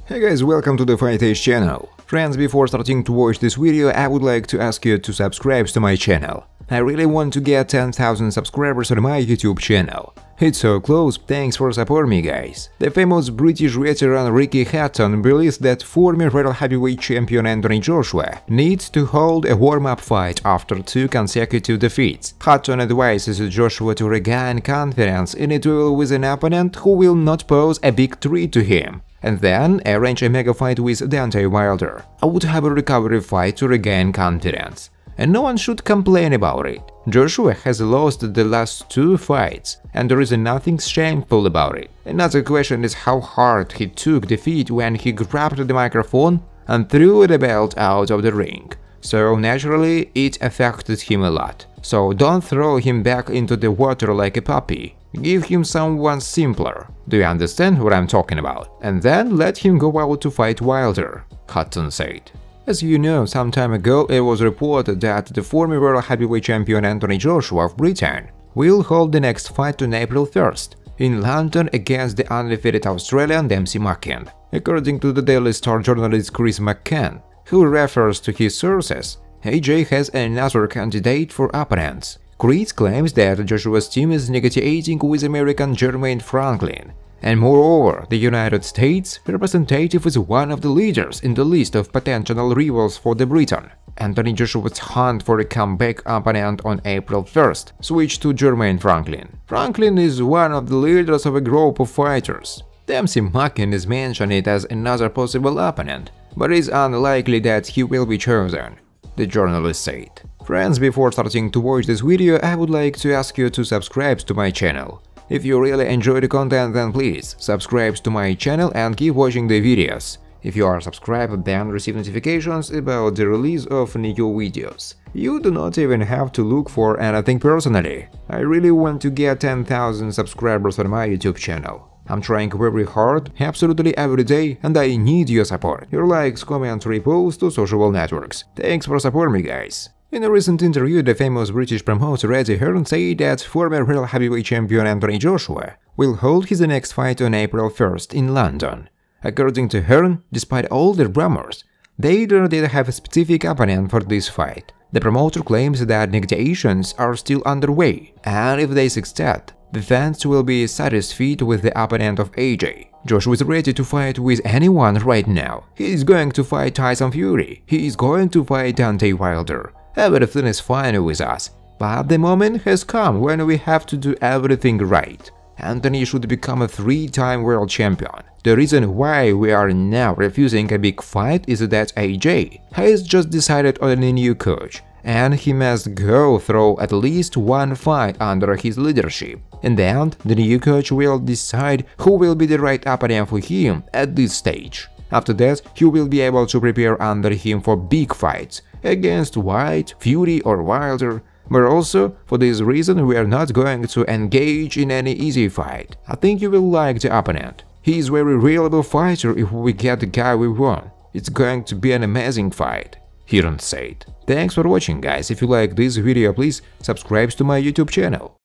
Hey guys, welcome to the Fight Age channel. Friends, before starting to watch this video, I would like to ask you to subscribe to my channel. I really want to get 10,000 subscribers on my YouTube channel. It's so close, thanks for supporting me, guys. The famous British veteran Ricky Hatton believes that former world heavyweight champion Anthony Joshua needs to hold a warm-up fight after 2 consecutive defeats. Hutton advises Joshua to regain confidence in a duel with an opponent who will not pose a big threat to him, and then arrange a mega fight with Deontay Wilder. I would have a recovery fight to regain confidence, and no one should complain about it. Joshua has lost the last 2 fights, and there is nothing shameful about it. Another question is how hard he took defeat when he grabbed the microphone and threw the belt out of the ring. So naturally, it affected him a lot. So don't throw him back into the water like a puppy. Give him someone simpler. Do you understand what I'm talking about? And then let him go out to fight Wilder, Hutton said. As you know, some time ago it was reported that the former world heavyweight champion Anthony Joshua of Britain will hold the next fight on April 1st in London against the undefeated Australian Dempsey McCann. According to the Daily Star journalist Chris McCann, who refers to his sources, AJ has another candidate for opponents. Chris claims that Joshua's team is negotiating with American Jermaine Franklin, and moreover, the United States representative is one of the leaders in the list of potential rivals for the Briton. Anthony Joshua's hunt for a comeback opponent on April 1st switched to Jermaine Franklin. Franklin is one of the leaders of a group of fighters. Dempsey McCann is mentioned as another possible opponent, but it's unlikely that he will be chosen, the journalist said. Friends, before starting to watch this video, I would like to ask you to subscribe to my channel. If you really enjoy the content, then please subscribe to my channel and keep watching the videos. If you are subscribed, then receive notifications about the release of new videos. You do not even have to look for anything personally. I really want to get 10,000 subscribers on my YouTube channel. I'm trying very hard, absolutely every day, and I need your support. Your likes, comments, reposts to social networks. Thanks for supporting me, guys. In a recent interview, the famous British promoter Ricky Hatton said that former world heavyweight champion Anthony Joshua will hold his next fight on April 1st in London. According to Hatton, despite all the rumors, they didn't have a specific opponent for this fight. The promoter claims that negotiations are still underway, and if they succeed, the fans will be satisfied with the opponent of AJ. Joshua is ready to fight with anyone right now. He is going to fight Tyson Fury. He is going to fight Deontay Wilder. Everything is fine with us, but the moment has come when we have to do everything right. Anthony should become a 3-time world champion. The reason why we are now refusing a big fight is that AJ has just decided on a new coach, and he must go through at least 1 fight under his leadership. In the end, the new coach will decide who will be the right opponent for him at this stage. After that, he will be able to prepare under him for big fights against White, Fury or Wilder, but also, for this reason, we are not going to engage in any easy fight. I think you will like the opponent. He is a very reliable fighter if we get the guy we want. It's going to be an amazing fight, Hatton said. Thanks for watching, guys. If you like this video, please subscribe to my YouTube channel.